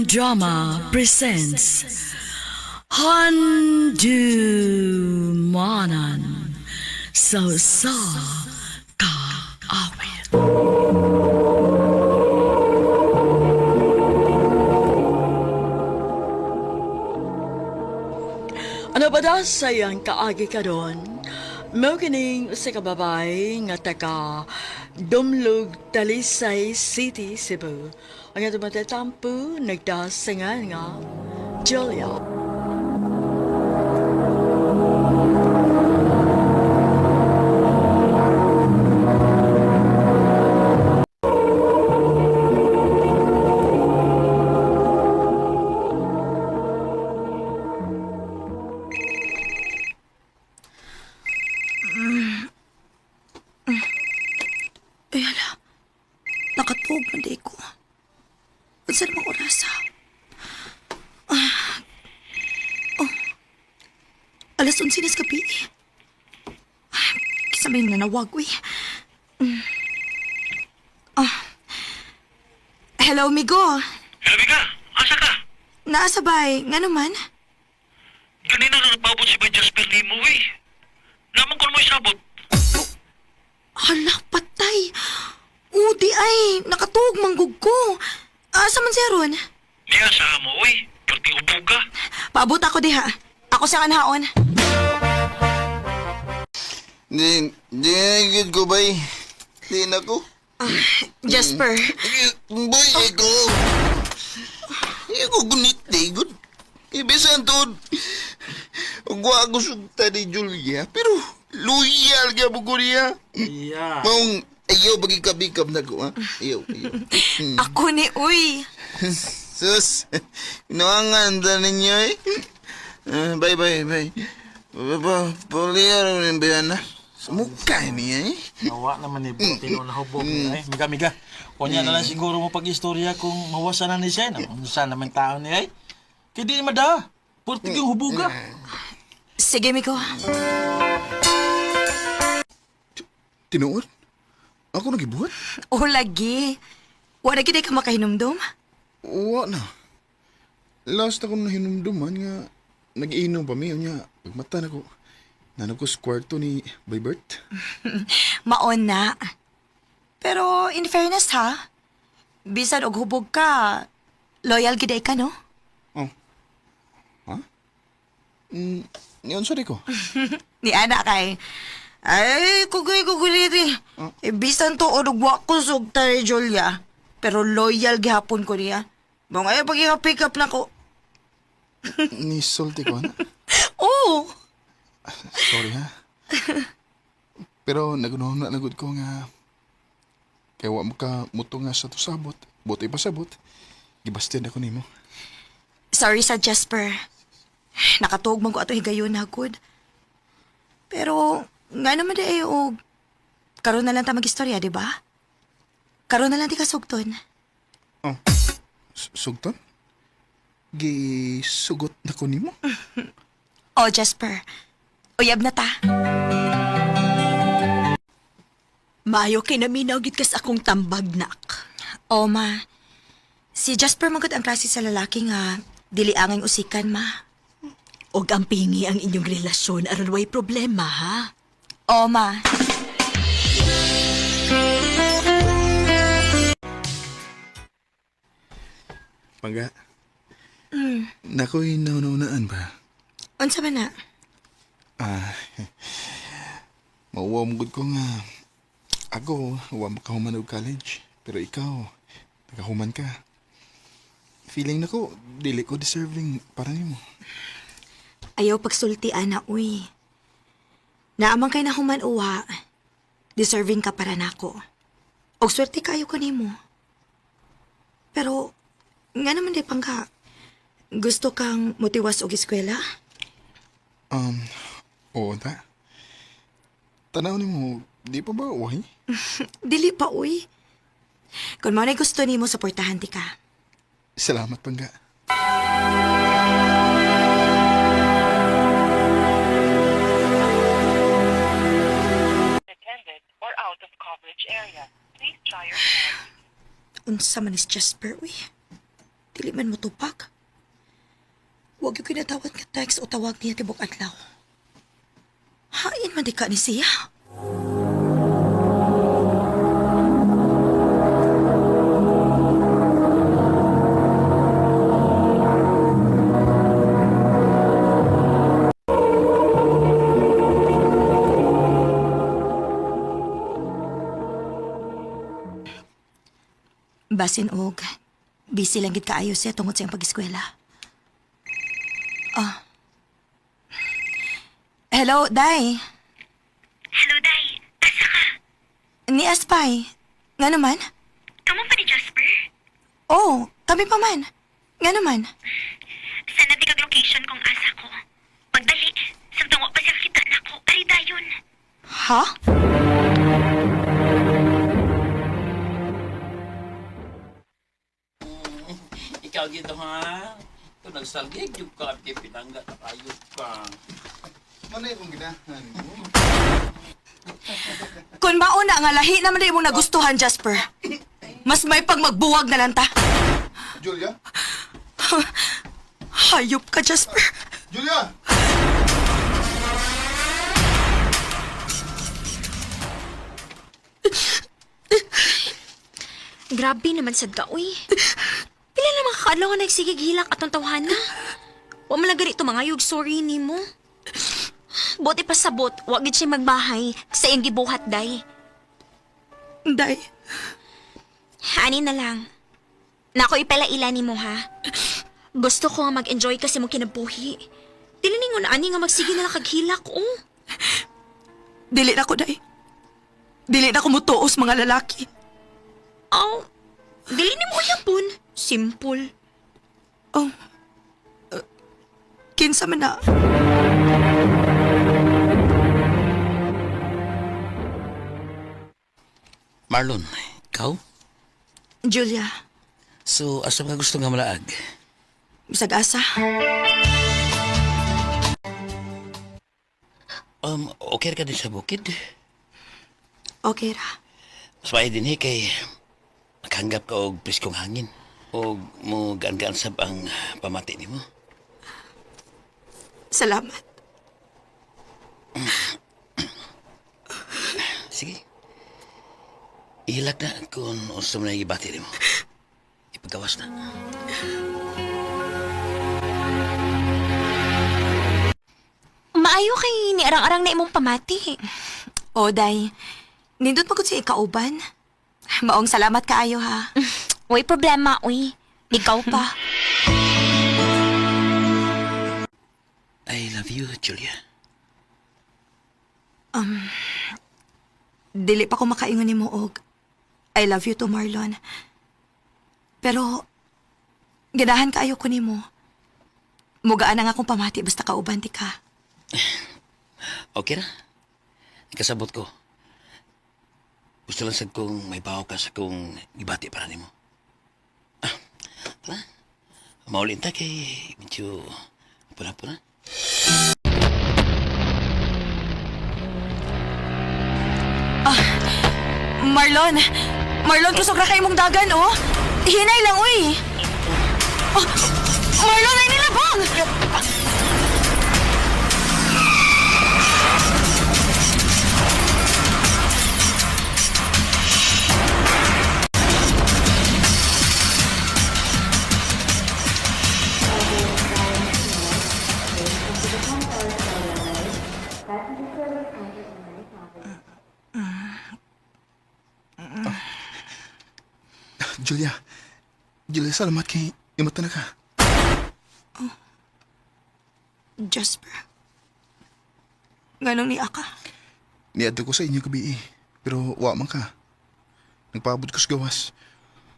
Drama presents Handumanan sa Kaawit. Ano ba daw sayang kaagi ka doon? Mao kining sa kababay nga taga Dumlug, Talisay City, Cebu. Ang ato matatampo, nagdasangan nga Julia. Ay, hala. Nakatog man di ko. Saan naman oras, ha? Alas 11 na sa gabi. Kisa may nanawag, uy. Hello, Migo. Hello, Mika. Asa ka? Naasabay. Nga naman? Ganina na nagpabot si Bay Jasper ni mo, eh. Naman ko mo isabot. Hala, patay. Udi ay, nakatug manggug ko. Asa man siya ron? Niya sa mo, uy. Perti ubog ka. Paabot ako diha. Ako sa kanhaon. Di nagigid ko bay. Di na ko. Jasper. Boy, eko. Eko gunit di good. Ibisan to. Ugwa ako sugta ni Julia. Pero loyal ka mo ko niya. Iya. Maong ayaw bagikabikab na ko, ha? Ayaw. Ako ni uy. Sus, inawangan ta ninyo eh. Bye. Poliyar mo ng bayan na. Sumukay niya eh. Nawa naman ni Tino na hubog niya eh. Miga. Kunya na lang siguro mo pag-istorya kung mawasan na ni siya. Saan naman tao niya eh. Kaya di mada. Purtig yung hubuga. Sige, Miko. Tinuod? Ako nagibuhat? O lagi. Wala kita ka makahinumdum? Uwa na. Last ako na hinumduman nga nag-iinom pa miyo niya. Pagmata na ko. Nanag ko sa kwarto ni Baybert. Maon na. Pero in fairness ha, bisan og hubog ka, loyal giday ka no? Oh. Ha? Ngayon sorry ko. Ni anak kay, ay, kugulit bisan to orugwa ko sugta ni Julia. Pero loyal gihapon ko niya. Mga ay pick up na ko. Ni Salty ko, na. Oo. Sorry ha. Pero nagunaw na nagod ko nga kaya wa mo ka muto nga sa to sabot. Buti pa sabot. Gibastian ako nimo. Sorry sa Jasper. Nakatuog man ko ato higayon na good. Pero nga naman di o karon na lang ta mag-istorya, di ba? Karon na lang di kasugton. Oh. Sugton? Gisugot na ko nimo? Oh, Jasper. Uyab na ta. Mayo kay naminaw gid kas akong tambag nak. Oh, ma. Si Jasper magod ang klase sa lalaki nga dili angay usikan, ma. Og ang pingi ang inyong relasyon aron way problema ha. Oh, ma. Pangga. Nako'y naunaan ba? Unsa man na? Mauwa mo ko nga ako, huwag makahuman og college. Pero ikaw, nakahuman ka. Feeling na ko, dili ko deserving para nimo. Ayaw pagsultian na, uy. Naamang kay nahuman uwa, deserving ka para nako. Og swerte kayo ko nimo. Pero, nga naman di pangka, gusto kang motiwas og eskwela? Oo ta. Tanaw nimo, di pa ba uwahay? Dili pa, uy. Kung mo na gusto nimo, suportahan ti ka. Salamat, Pangga. Attended or out of coverage area. Please try your phone. Unsa man is Jasper, uy. Dili man mo tupak. Huwag yung kinatawad nga text o tawag niya tibok adlaw. Hain man di ka ni siya. Basin og, busy lang gid kaayo siya tungod sa iyang pag-eskwela. Hello, Day. Hello, Day. Asa ka? Ni Aspay. Nga naman? Kamu pa ni Jasper? Oh, kami pa man. Nga naman? Sana di kag location kung asa ko. Pagdali, samtang wa pa siya kita na ko. Ay, dayon. Ha? Ikaw gito ha? Kung nagsalgig yung ka, pinangga na kayo ka. Ano yung ginahan mo? Kung mauna nga lahi naman na imong nagustuhan, Jasper. Mas may pag magbuwag na lang ta. Julia? Hayop ka, Jasper. Julia! Grabe naman sad ka, uy. Pila naman kakaadlaw nga nagsigig hilak atong tawhana. Wa man lang ganito mga yug sorry ni mo. Buti pa sabot, wa gid siya magbahay sa iyang gibuhat, day. Day, Ani na lang. Nako ipalaila ni mo, ha? Gusto ko nga mag-enjoy kasi mo kinabuhi. Dili ningon ani nga magsige na lang kag hilak, oh. dili na ko, Day. Dili na ko mutuos mga lalaki. Oh, dili ni mo yapon. Simple. Oh, kinsa man na. Marlon, ikaw? Julia, So, asa ka gusto nga malaag? bisag asa. Okay ka din sa bukid? Okay ra. Mas maay din kay nakahanggap ka og priskong hangin. O mo gaan-gaan sab ang pamati ni mo. Salamat. Sige. Ilag na kung unsa man ang ibati ni mo. Ipagawas na. Maayo kay ni arang-arang na imong pamati. O, Day. Nindot magod sa ikauban. Maong salamat kaayo, ha. Uy, problema, uy. Ikaw pa. I love you, Julia. Dili pa ko makaingon ni mo og I love you to Marlon. Pero ganahan kaayo ko nimo. Mugaan na nga akong pamati basta kauban di ka. Okay na. Ikasabot ko. Gusto lang sad kong may baho ka sa kong ibati para nimo. Tara. Maulin ta kay medyo pula-pula. Marlon! Marlon, kusog ra kay mong dagan, oh! Hinay lang, uy! Oh, Marlon, ay nilabang! Julia. Julia, salamat kay imata na ka. Jasper. Nganong ni Aka? Niadto ko sa inyo gabi pero wa man ka. Nagpaabot ko sa gawas.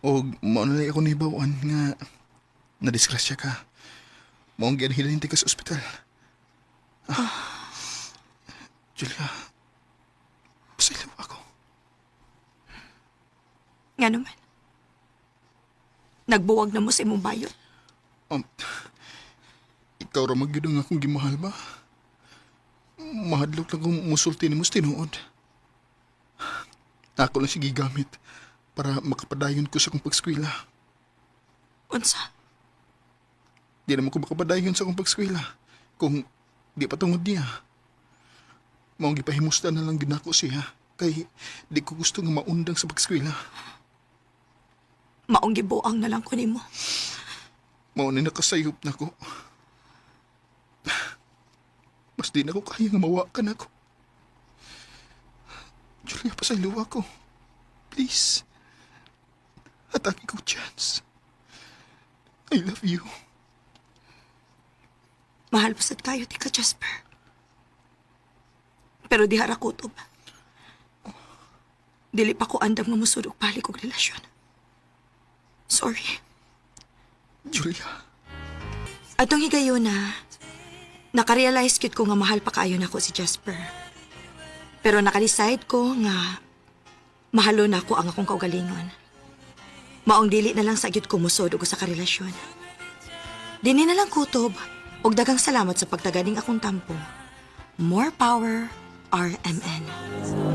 O maunalay ako nahibawan nga nadisgrasya ka. Maong gianhilinti ka sa ospital. Julia, pasaylaw ako. Nga naman. Nagbuwag na mo sa imong bayot. Ikaw ra magyud ang akong gimahal ba? Mahadlok lang kung musulti ni mo sa tinuod. Ako lang sige gamit para makapadayon ko sa kong pagskwela. Unsa? Di naman ko makapadayon sa akong pagskwela kung di patungod niya. Maong gipahimusta na lang ginako siya kay di ko gusto nga maundang sa pagskwela. Maong gibuang na lang ko nimo. Mao na nakasayop na ko. Mas di na ko kaya nga mawakan ako. Julia, pasaylo ako. Please. Atake ko chance. I love you. Mahal po sad kayo, tika Jasper. Pero di hara kutob. Dili pa ko andam nga musudok balik og relasyon. Sorry. Julia. Atong higayon na, nakarealize kit ko nga mahal pa kaayo nako si Jasper. Pero nakadecide ko nga mahalo na ako ang akong kaugalingon. Maong dili na lang sa gyud ko musod og sa karelasyon. Dini na lang kutob og daghang salamat sa pagtaganing akong tampo. More power, RMN.